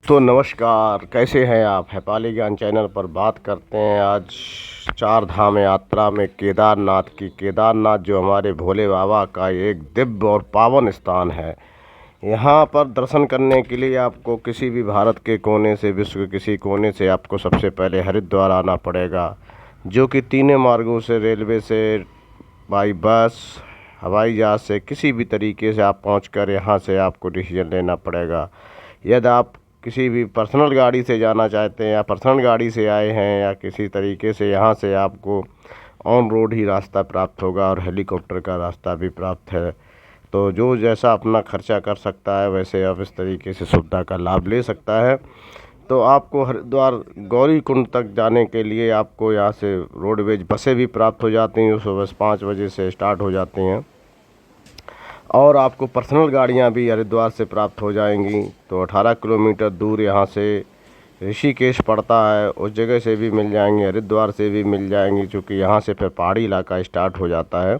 तो नमस्कार, कैसे हैं आप? हैपाली ज्ञान चैनल पर बात करते हैं आज चार धाम यात्रा में केदारनाथ जो हमारे भोले बाबा का एक दिव्य और पावन स्थान है। यहाँ पर दर्शन करने के लिए आपको किसी भी भारत के कोने से, विश्व के किसी कोने से आपको सबसे पहले हरिद्वार आना पड़ेगा, जो कि तीनों मार्गों से, रेलवे से, बाई बस, हवाई जहाज़ से, किसी भी तरीके से आप पहुँचकर यहाँ से आपको डिसीजन लेना पड़ेगा। यदि आप किसी भी पर्सनल गाड़ी से जाना चाहते हैं या पर्सनल गाड़ी से आए हैं या किसी तरीके से, यहाँ से आपको ऑन रोड ही रास्ता प्राप्त होगा और हेलीकॉप्टर का रास्ता भी प्राप्त है। तो जो जैसा अपना खर्चा कर सकता है वैसे आप इस तरीके से सुविधा का लाभ ले सकता है। तो आपको हरिद्वार गौरीकुंड तक जाने के लिए आपको यहाँ से रोडवेज बसें भी प्राप्त हो जाती हैं, सुबह 5 बजे से स्टार्ट हो जाती हैं, और आपको पर्सनल गाड़ियाँ भी हरिद्वार से प्राप्त हो जाएंगी। तो 18 किलोमीटर दूर यहाँ से ऋषिकेश पड़ता है, उस जगह से भी मिल जाएंगी, हरिद्वार से भी मिल जाएंगी, क्योंकि यहाँ से फिर पहाड़ी इलाका स्टार्ट हो जाता है।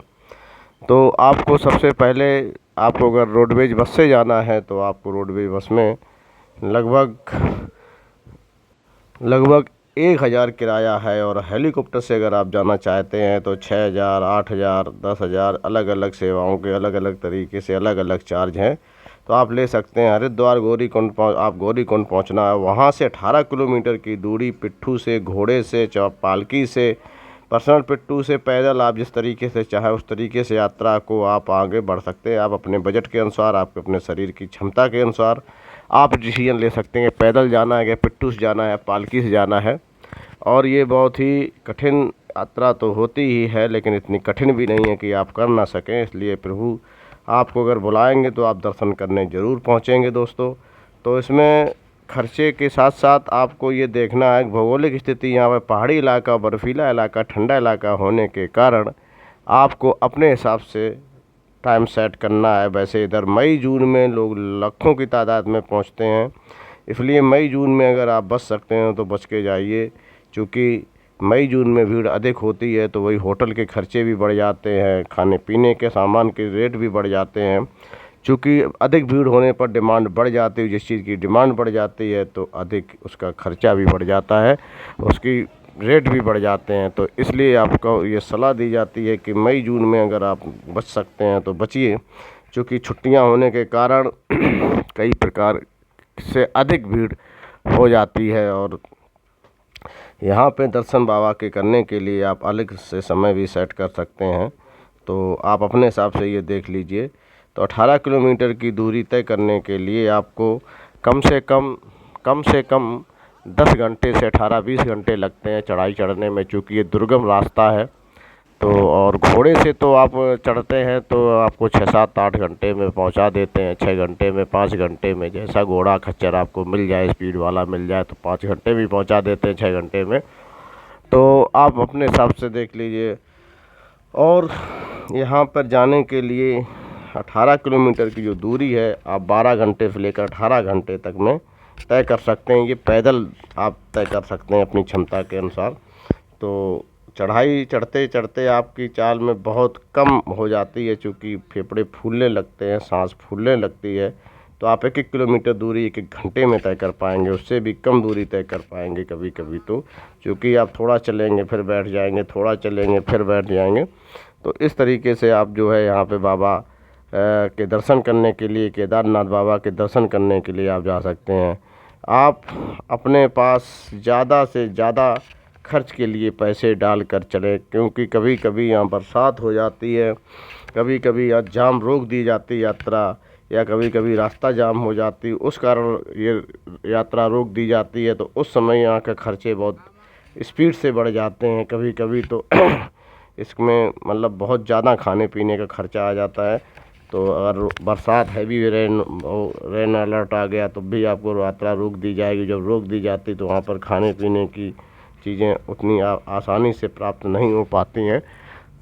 तो आपको सबसे पहले, आपको अगर रोडवेज बस से जाना है तो आपको रोडवेज बस में लगभग 1000 किराया है, और हेलीकॉप्टर से अगर आप जाना चाहते हैं तो 6000, 8000, 10,000 अलग अलग सेवाओं के अलग अलग तरीके से अलग अलग चार्ज हैं। तो आप ले सकते हैं। हरिद्वार गौरीकुंड पहुंचना है, वहां से 18 किलोमीटर की दूरी पिट्ठू से, घोड़े से, पालकी से, पर्सनल पिट्ठू से, पैदल, आप जिस तरीके से चाहे उस तरीके से यात्रा को आप आगे बढ़ सकते हैं। आप अपने बजट के अनुसार, आपके अपने शरीर की क्षमता के अनुसार आप डिसीजन ले सकते हैं, पैदल जाना है, पिट्ठू से जाना है, पालकी से जाना है। और ये बहुत ही कठिन यात्रा तो होती ही है, लेकिन इतनी कठिन भी नहीं है कि आप कर ना सकें। इसलिए प्रभु आपको अगर बुलाएंगे तो आप दर्शन करने ज़रूर पहुंचेंगे दोस्तों। तो इसमें खर्चे के साथ साथ आपको ये देखना है, भौगोलिक स्थिति यहाँ पर पहाड़ी इलाका, बर्फीला इलाका, ठंडा इलाका होने के कारण आपको अपने हिसाब से टाइम सेट करना है। वैसे इधर मई जून में लोग लाखों की तादाद में पहुँचते हैं, इसलिए मई जून में अगर आप बच सकते हैं तो बच के जाइए, क्योंकि मई जून में भीड़ अधिक होती है। तो वही होटल के खर्चे भी बढ़ जाते हैं, खाने पीने के सामान के रेट भी बढ़ जाते हैं, क्योंकि अधिक भीड़ होने पर डिमांड बढ़ जाती है। जिस चीज़ की डिमांड बढ़ जाती है तो अधिक उसका खर्चा भी बढ़ जाता है, उसकी रेट भी बढ़ जाते हैं। तो इसलिए आपको ये सलाह दी जाती है कि मई जून में अगर आप बच सकते हैं तो बचिए, क्योंकि छुट्टियां होने के कारण कई प्रकार से अधिक भीड़ हो जाती है। और यहाँ पे दर्शन बाबा के करने के लिए आप अलग से समय भी सेट कर सकते हैं, तो आप अपने हिसाब से ये देख लीजिए। तो 18 किलोमीटर की दूरी तय करने के लिए आपको कम से कम 10 घंटे से 18-20 घंटे लगते हैं चढ़ाई चढ़ने में, चूँकि ये दुर्गम रास्ता है। तो और घोड़े से तो आप चढ़ते हैं तो आपको 6-7-8 घंटे में पहुंचा देते हैं, 6 घंटे में, 5 घंटे में, जैसा घोड़ा खच्चर आपको मिल जाए, स्पीड वाला मिल जाए तो 5 घंटे भी पहुंचा देते हैं, 6 घंटे में। तो आप अपने हिसाब से देख लीजिए। और यहाँ पर जाने के लिए 18 किलोमीटर की जो दूरी है आप 12 घंटे से लेकर 18 घंटे तक में तय कर सकते हैं। ये पैदल आप तय कर सकते हैं अपनी क्षमता के अनुसार। तो चढ़ाई चढ़ते चढ़ते आपकी चाल में बहुत कम हो जाती है, क्योंकि फेफड़े फूलने लगते हैं, सांस फूलने लगती है। तो आप 1-1 किलोमीटर दूरी 1-1 घंटे में तय कर पाएंगे, उससे भी कम दूरी तय कर पाएंगे कभी कभी। तो क्योंकि आप थोड़ा चलेंगे फिर बैठ जाएंगे, थोड़ा चलेंगे फिर बैठ जाएंगे। तो इस तरीके से आप जो है यहाँ पे बाबा के दर्शन करने के लिए, केदारनाथ बाबा के दर्शन करने के लिए आप जा सकते हैं। आप अपने पास ज़्यादा से ज़्यादा खर्च के लिए पैसे डालकर चलें, क्योंकि कभी कभी यहाँ बरसात हो जाती है, कभी कभी यहाँ जाम रोक दी जाती यात्रा, या कभी कभी रास्ता जाम हो जाती, उस कारण ये यात्रा रोक दी जाती है। तो उस समय यहाँ के खर्चे बहुत स्पीड से बढ़ जाते हैं कभी कभी। तो इसमें मतलब बहुत ज़्यादा खाने पीने का खर्चा आ जाता है। तो अगर बरसात, हैवी रेन अलर्ट आ गया तो भी आपको यात्रा रोक दी जाएगी। जब रोक दी जाती तो वहाँ पर खाने पीने की चीज़ें उतनी आसानी से प्राप्त नहीं हो पाती हैं,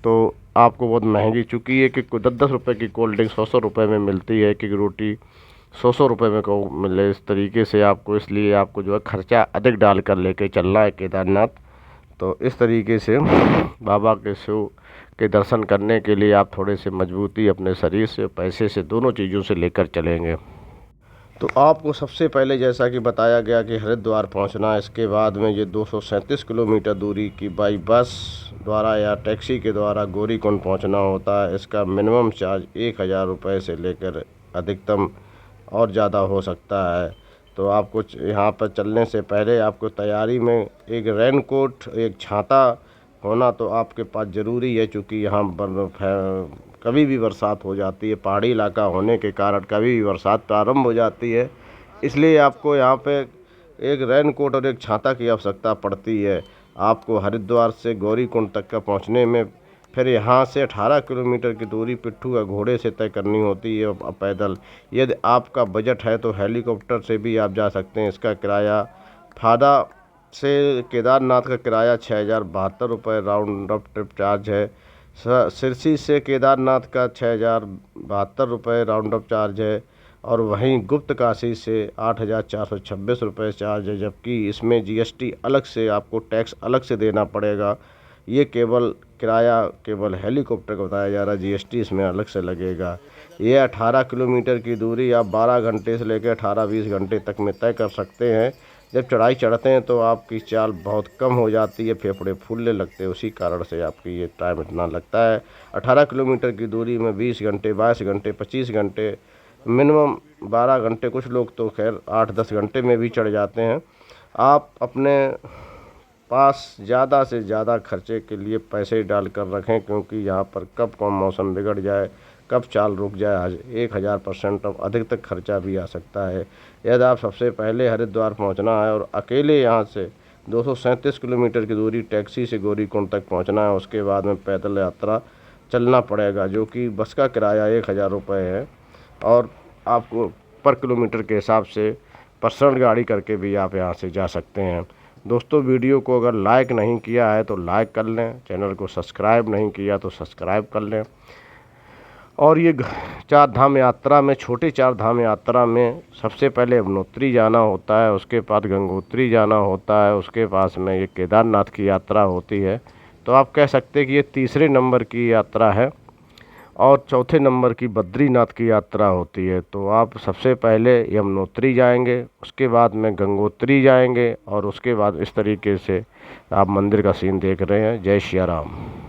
तो आपको बहुत महंगी, चूँकि ये कि 10-10 रुपये की कोल्ड ड्रिंक 100-100 रुपये में मिलती है, कि रोटी 100-100 रुपये में को मिले, इस तरीके से आपको, इसलिए आपको जो है खर्चा अधिक डाल कर लेके चलना है केदारनाथ। तो इस तरीके से बाबा के शिव के दर्शन करने के लिए आप थोड़े से मजबूती अपने शरीर से, पैसे से, दोनों चीज़ों से लेकर चलेंगे। तो आपको सबसे पहले जैसा कि बताया गया कि हरिद्वार पहुंचना है, इसके बाद में ये 237 किलोमीटर दूरी की बाई बस द्वारा या टैक्सी के द्वारा गौरीकुंड पहुंचना होता है। इसका मिनिमम चार्ज 1000 रुपये से लेकर अधिकतम और ज़्यादा हो सकता है। तो आपको यहाँ पर चलने से पहले आपको तैयारी में एक रेनकोट, एक छाता होना तो आपके पास ज़रूरी है, क्योंकि यहाँ कभी भी बरसात हो जाती है। पहाड़ी इलाका होने के कारण कभी भी बरसात प्रारंभ हो जाती है, इसलिए आपको यहाँ पे एक रेनकोट और एक छाता की आवश्यकता पड़ती है। आपको हरिद्वार से गौरीकुंड तक का पहुँचने में फिर यहाँ से 18 किलोमीटर की दूरी पिट्ठू का घोड़े से तय करनी होती है पैदल। यदि आपका बजट है तो हेलीकॉप्टर से भी आप जा सकते हैं। इसका किराया फादा से केदारनाथ का किराया 6072 रुपये राउंड अप ट्रिप चार्ज है। सिरसी से केदारनाथ का 6072 रुपये राउंड अप चार्ज है, और वहीं गुप्त काशी से 8426 रुपये चार्ज है, जबकि इसमें GST अलग से, आपको टैक्स अलग से देना पड़ेगा। ये केवल किराया केवल हेलीकॉप्टर का बताया जा रहा है, GST इसमें अलग से लगेगा। ये 18 किलोमीटर की दूरी आप 12 घंटे से लेकर 18-20 घंटे तक में तय कर सकते हैं। जब चढ़ाई चढ़ते हैं तो आपकी चाल बहुत कम हो जाती है, फेफड़े फूलने लगते हैं, उसी कारण से आपकी ये टाइम इतना लगता है। 18 किलोमीटर की दूरी में 20 घंटे, 22 घंटे, 25 घंटे, मिनिमम 12 घंटे, कुछ लोग तो खैर 8-10 घंटे में भी चढ़ जाते हैं। आप अपने पास ज़्यादा से ज़्यादा खर्चे के लिए पैसे डाल कर रखें, क्योंकि यहाँ पर कब कौन मौसम बिगड़ जाए, कब चाल रुक जाए, 1000% अब अधिक तक खर्चा भी आ सकता है। यदि आप सबसे पहले हरिद्वार पहुँचना है और अकेले यहाँ से 237 किलोमीटर की दूरी टैक्सी से गौरीकुंड तक पहुँचना है, उसके बाद में पैदल यात्रा चलना पड़ेगा, जो कि बस का किराया 1000 रुपये है, और आपको पर किलोमीटर के हिसाब से पर्सनल गाड़ी करके भी आप यहाँ से जा सकते हैं। दोस्तों, वीडियो को अगर लाइक नहीं किया है तो लाइक कर लें, चैनल को सब्सक्राइब नहीं किया तो सब्सक्राइब कर लें। और ये 4 धाम यात्रा में, छोटे 4 धाम यात्रा में सबसे पहले यमुनोत्री जाना होता है, उसके बाद गंगोत्री जाना होता है, उसके पास में ये केदारनाथ की यात्रा होती है। तो आप कह सकते हैं कि ये तीसरे नंबर की यात्रा है, और चौथे नंबर की बद्रीनाथ की यात्रा होती है। तो आप सबसे पहले यमुनोत्री जाएंगे, उसके बाद में गंगोत्री जाएंगे, और उसके बाद इस तरीके से आप मंदिर का सीन देख रहे हैं। जय श्री राम।